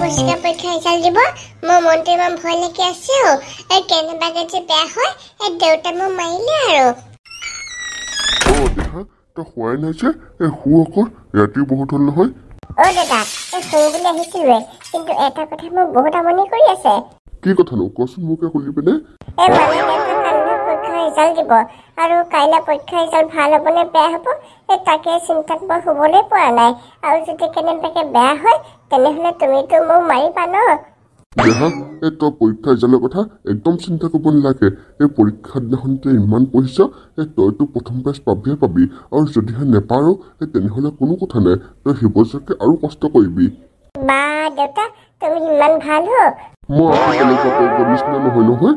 পুৰস্কাৰ পৰীক্ষা ৰিজাল্ট দিব মোৰ মনটো ইমান ভয় লাগি আছে কেনেবাকে যে বেয়া হয় দেউতা মোক মাৰিলে আৰু দেহা তই শুৱাই নাই যে শু আকৌ ৰাতি বহুত হ'ল নহয় দাদা শু বুলি আহিছিলোৱে কিন্তু এটা কথা মোক বহুত আমনি কৰি আছে কি কথানো কচোন মোকে খুলি পিনে পৰীক্ষা ৰিজাল্ট দিব আৰু কাইলৈ পৰীক্ষা ৰিজাল্ট ভাল হ'ব নে বেয়া হ'ব তাকে চিন্তাত মই শুবলৈ পৰা নাই আৰু যদি কেনেবাকে বেয়া হয় তেনেহ'লে তুমিতো মোক মাৰিবা ন দেহা তই পৰীক্ষা ৰিজাল্টৰ কথা একদম চিন্তা কৰিব নালাগে পৰীক্ষাৰ দিনাখন তই ইমান পঢ়িছ তইতো প্ৰথম প্ৰাইজ পাবি আৰু যদিহে নেপাৰ তেনেহ'লে কোনো কথা নাই তই শিৱজাকে আৰু কষ্ট কৰিবি বা দেউতা তুমি ইমান ভাল হ মই তেনেকুৱা কৰিব নিচিনা নহয়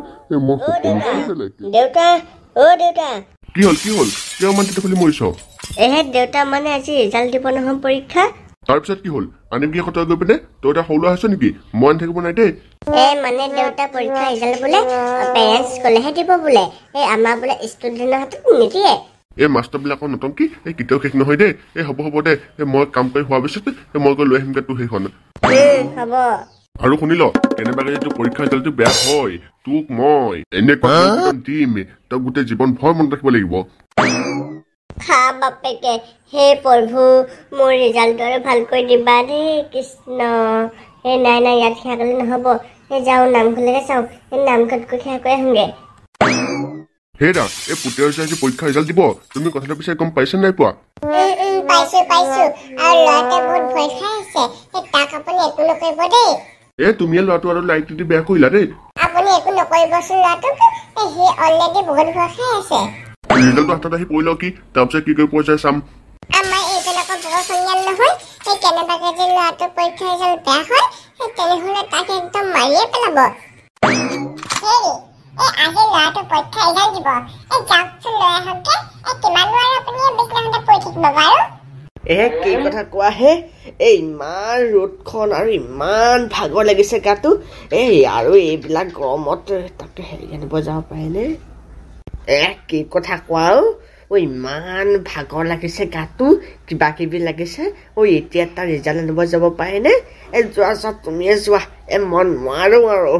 মই সকলোকে বেলেগ দেউতা দেউতা কি হ'ল কিয় ইমান তেতিয়া খুলি মৰিছ দেউতা মানে আজি ৰিজাল্ট দিব নহয় পৰীক্ষা তাৰপিছত কি হ'ল আনিম কি কথা গৈ পিনে তই এটা সৰু ল'ৰা হৈছ নেকি মই আনি থাকিব নাই দেই মানে দেউতা পৰীক্ষা ৰিজাল্ট বোলে পেৰেণ্টছ গ'লেহে দিব বোলে আমাৰ বোলে ষ্টুডেণ্টৰ হাতত নিদিয়ে মাষ্টাৰবিলাকৰ নতংকি কেতিয়াও শেষ নহয় দেই হ'ব দে মই কাম কৰি হোৱাৰ পিছত মই গৈ লৈ আহিমগৈ তোৰ সেইখন হ'ব আৰু শুনিল কেনেবাকে যদি পৰীক্ষা ৰিজাল্টটো বেয়া হয় তোক মই এনেকুৱা দিম তই গোটেই জীৱন ভৰ মনত ৰাখিব লাগিব বাপেকে হে প্ৰভু মোৰ ৰিজাল্টটো আৰু ভালকৈ দিবা দেই কৃষ্ণ নাই ইয়াত সেয়া কৰিলে নহ'ব যাওঁ নামঘৰলৈকে চাওঁ নামঘৰত গৈ সেয়া কৰি আহোঁগৈ হেৰা পুতেৰ যে পৰীক্ষা ৰিজাল্ট দিব তুমি কথাটো পিছে গম পাইছা নাই পোৱা পাইছো আৰু ল'ৰাটোৱে বহুত ভয় খাই আছে তাক আপুনি একো নকৰিব দেই তুমিয়ে ল'ৰাটো আৰু লাইটটো দি বেয়া কৰিলা দেই আপুনি একো নকৰিবচোন ল'ৰাটোক সি অলৰেডি বহুত ভয় খাই আছে ৰিজাল্টটো হাতত আহি পৰিল কি তাৰপিছত কি কৰি পোৱা যায় চাম আমাৰ এইবিলাকৰ বৰ সন্মান নহয় কেনেবাকে যে ল'ৰাটোৰ পৰীক্ষা ৰিজাল্ট বেয়া হয় তেনেহ'লে তাক একদম মাৰিয়ে পেলাব আজি ল'ৰাটো পৰীক্ষা ৰিজাল্ট দিব যাওকচোন লৈ আহোঁতে কিমান আৰু আপুনি বিছনাখনতে পৰি থাকিব বাৰু কি কথা কোৱা হে ইমান ৰ'দখন আৰু ইমান ভাগৰ লাগিছে গাটো আৰু এইবিলাক গৰমত তাকে হেৰি আনিব যাব পাৰেনে কি কথা কোৱা ইমান ভাগৰ লাগিছে গাটো কিবা কিবি লাগিছে এতিয়া তাৰ ৰিজাল্ট আনিব যাব পাৰেনে যোৱা তুমিয়ে যোৱা মই নোৱাৰো আৰু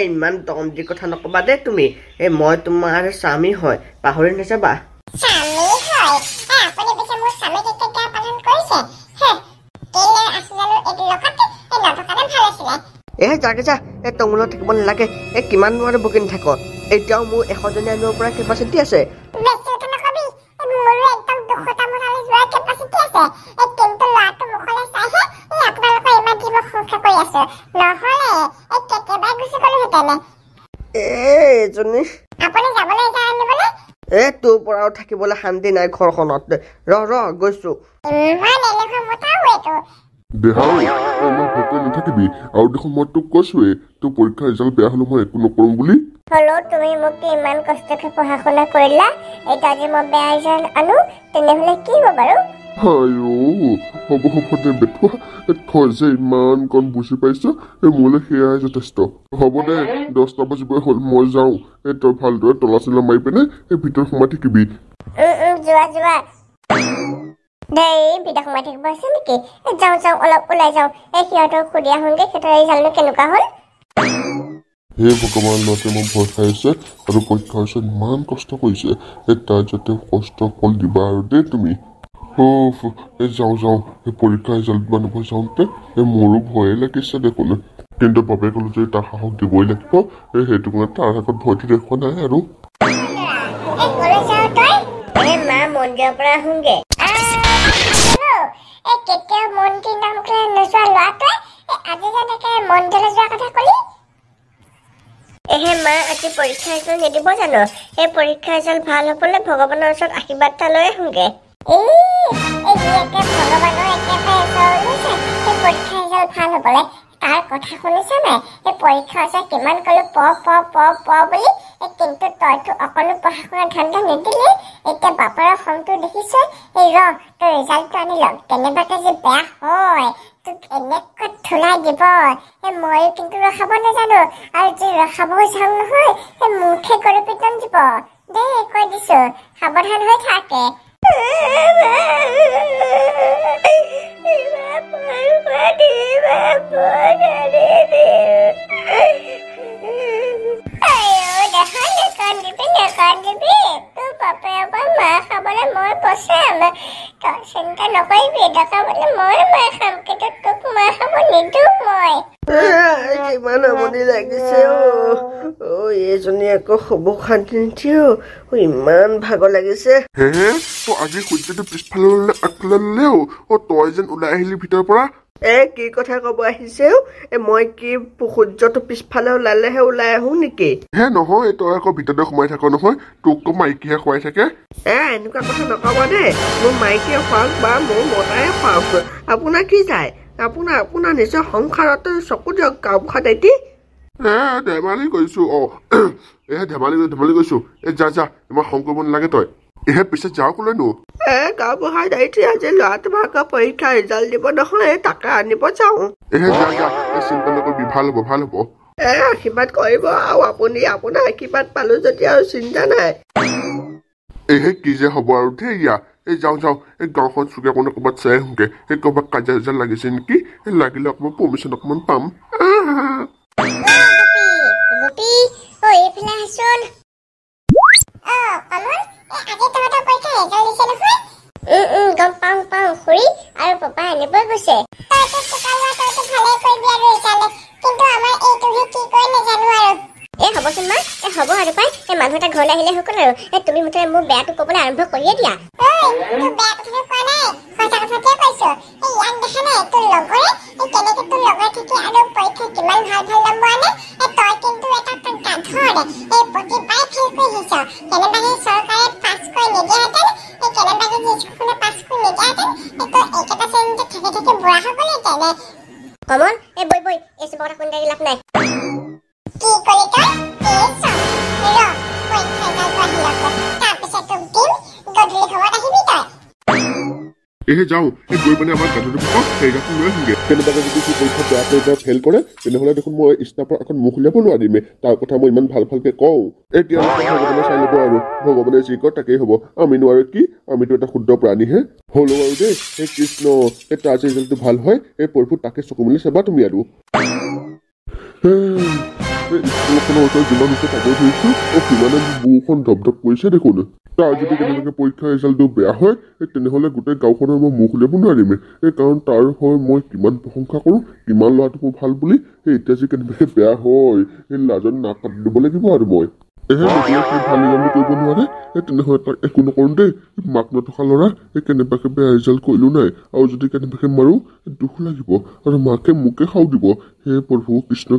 ইমান দমদি কথা নকবা দেই তুমি মই তোমাৰ স্বামী হয় পাহৰি নাযাবা যাকে যা তঙুলত থাকিব নালাগে কিমান নোৱাৰে বকিনি থাক এতিয়াও মোৰ 100জনী আনিব পৰা কেপাচিটি আছে তোৰ পৰাও থাকিবলৈ শান্তি নাই ঘৰখনত গৈছো নাথাকিবি আৰু দেখোন মই তোক কৈছোৱে তোৰ পৰীক্ষা ৰিজাল্ট বেয়া হলে মই একো নকৰো বুলি হ'লেও তুমি মোক ইমান কষ্টকে পঢ়া শুনা কৰিলা এতিয়া আজি মই বেয়া ৰিজাল্ট আনো তেনেহ'লে কি হ'ব বাৰু হ'ব দে বেটুৱা তই যে ইমান কণ বুজি পাইছ মোলৈ সেয়াই যথেষ্ট হ'ব দে 10টা বাজিবই হ'ল মই যাওঁ তই ভালদৰে তলা চলা মাৰি পিনে ভিতৰত সোমাই থাকিবি যোৱা দেই ভিতৰত সোমাই থাকিব আছে নেকি যাওঁ অলপ ওলাই যাওঁ সিহঁতক সুধি আহোঁগৈ সিহঁতৰ ৰিজাল্টটো কেনেকুৱা হ'ল হে ভগৱান ল'ৰাটোৱে মোক ভয় খাই আছে আৰু পৰীক্ষাৰ পিছত ইমান কষ্ট কৰিছে তাৰ যাতে কষ্ট ফল দিবা আৰু দেই তুমি যাওঁ পৰীক্ষা ৰিজাল্ট বনাব যাওঁতে মোৰো ভয়ে লাগিছে দেখোন কিন্তু বাপে ক'লো যে তাৰ সাহস দিবই লাগিব সেইটো কাৰণে তাৰ আগত ভয়টো দেখুওৱা নাই আৰু মন্দিৰৰ পৰা আহোঁগৈ কেতিয়াও মন্দিৰ নাম নোযোৱা ল'ৰাটোৱে আজি যেনেকে মন্দিৰলৈ যোৱা কথা ক'লি মা আজি পৰীক্ষা ৰিজাল্ট নিদিব জানো এই পৰীক্ষা ৰিজাল্ট ভাল হ'বলৈ ভগৱানৰ ওচৰত আশীৰ্বাদ এটা লৈ আহোঁগৈ ভগৱানৰ একেবাৰে পৰীক্ষা ৰিজাল্ট ভাল হ'বলৈ তাৰ কথা শুনিছা নাই এই পৰীক্ষা আছে কিমান ক'লো প বুলি কিন্তু তইতো অকলো পঢ়া শুনা ধান্দা নিদিলি এতিয়া বাপৰৰ খংটো দেখিছ তই ৰিজাল্টটো আনি লওক কেনেবাকে যে বেয়া হয় তোক এনেকৈ ধুলাই দিব ময়ো কিন্তু ৰখাব নাজানো আৰু যে ৰখাব যাওঁ নহয় মুখে গৰু পিটন দিব দেই কৈ দিছো সাৱধান হৈ থাকে চিন্তা নকৰিবি ডকাবলে মই মাৰ খাম কিন্তু তোক মাৰ খাব নিদিওঁ মই কিমান আমনি লাগিছে এইজনী আকৌ শুব শান্তি নিদিয়ে ইমান ভাগৰ লাগিছে হে আজি সূৰ্যটো পিছফালে আগফালে ললেও তই যেন ওলাই আহিলি ভিতৰৰ পৰা কি কথা কব আহিছে মই কি সূৰ্যটো পিছফালে ওলালেহে ওলাই আহো নেকি হে নহয় তই আকৌ ভিতৰতে সোমাই থাক নহয় তোক মাইকীহে খুৱাই থাকে এনেকুৱা কথা নকব দেই মোৰ মাইকীয়ে খুৱাওক বা মোৰ মতাই খুৱাওক আপোনাৰ কি যায় আপোনাৰ নিজৰ সংসাৰতে চকু দিয়ক গাঁওখন এটি ধেমালি কৰিছো ধেমালি কৰিছো যা ইমান খং কৰিব নালাগে তই পিছত যাওঁ কলৈনো গাঁও বুঢ়াই দায়িত্ব আজি ল'ৰাটো ভাগৰ পৰীক্ষা ৰিজাল্ট দিব নহয় তাকে আনিব যাওঁ যা চিন্তা নকৰিবি ভাল হ'ব আশীৰ্বাদ কৰিব আৰু আপুনি আপোনাৰ আশীৰ্বাদ পালো যদি আৰু চিন্তা নাই কি যে হ'ব আৰু দেই যাওঁ গাঁওখন চুকে অকণমান ক'ৰবাত চাই আহোঁগে ক'ৰবাত কাজিয়া লাগিছে নেকি লাগিলে অকণমান পাৰ্মিশ্যন অকণমান পাম গম পাওঁ খুৰী আৰু পাপা আনিবই গৈছে হ'বচোন মা হ'ব আৰু পাই মানুহ এটা ঘৰলৈ আহিলে সকল আৰু তুমি মুঠতে মোৰ বেয়াটো ক'বলৈ আৰম্ভ কৰিয়ে দিয়া কমল বই এই চবৰ কথা কোন লাভ নাই কি কলি তই যাওঁ গৈ পিনে আমাৰ গাঁতটো সেইগাটো লৈ আহোঁগে কেনেবাকৈ যদি সি পৰীক্ষা বেয়া কৰি ফেইল কৰে তেনেহ'লে দেখোন মই স্নাপৰ এখন মুখ উলিয়াব নোৱাৰিমে তাৰ কথা মই ইমান ভালকে কওঁ এতিয়া ভগৱানে চাই ল'ব আৰু ভগৱানে যি কয় তাকেই হ'ব আমি নোৱাৰো কি আমিতো এটা শুদ্ধ প্ৰাণীহে হ'লেও আৰু দেই এই কৃষ্ণ তাৰ ৰিজাল্টটো ভাল হয় এই পৰীক্ষা তাকে চকু মেলি চাবা তুমি আৰু স্কুলখনৰ ওচৰত যিমান হৈছে তাকে ধৰিছো সিমানে বুকুখন ধপ কৰিছে দেখোন তাৰ যদি কেনেবাকৈ পৰীক্ষাৰ ৰিজাল্টটো বেয়া হয় তেনেহ'লে গোটেই গাঁওখনৰ মই মুখ উলিয়াব নোৱাৰিমে কাৰণ তাৰ হয় মই কিমান প্ৰশংসা কৰোঁ কিমান ল'ৰাটো মোৰ ভাল বুলি এতিয়া যে কেনেবাকৈ বেয়া হয় লাজত নাক কাটি দিব লাগিব আৰু মই ভাল ৰিজাল্ট কৰিব নোৱাৰে তেনেহ'লে তাক একো নকৰোঁ দেই মাক নথকা ল'ৰা কেনেবাকৈ বেয়া ৰিজাল্ট কৰিলোঁ নাই আৰু যদি কেনেবাকৈ মাৰোঁ দুখ লাগিব আৰু মাকে মোকে খাও দিব হে প্ৰভু কৃষ্ণ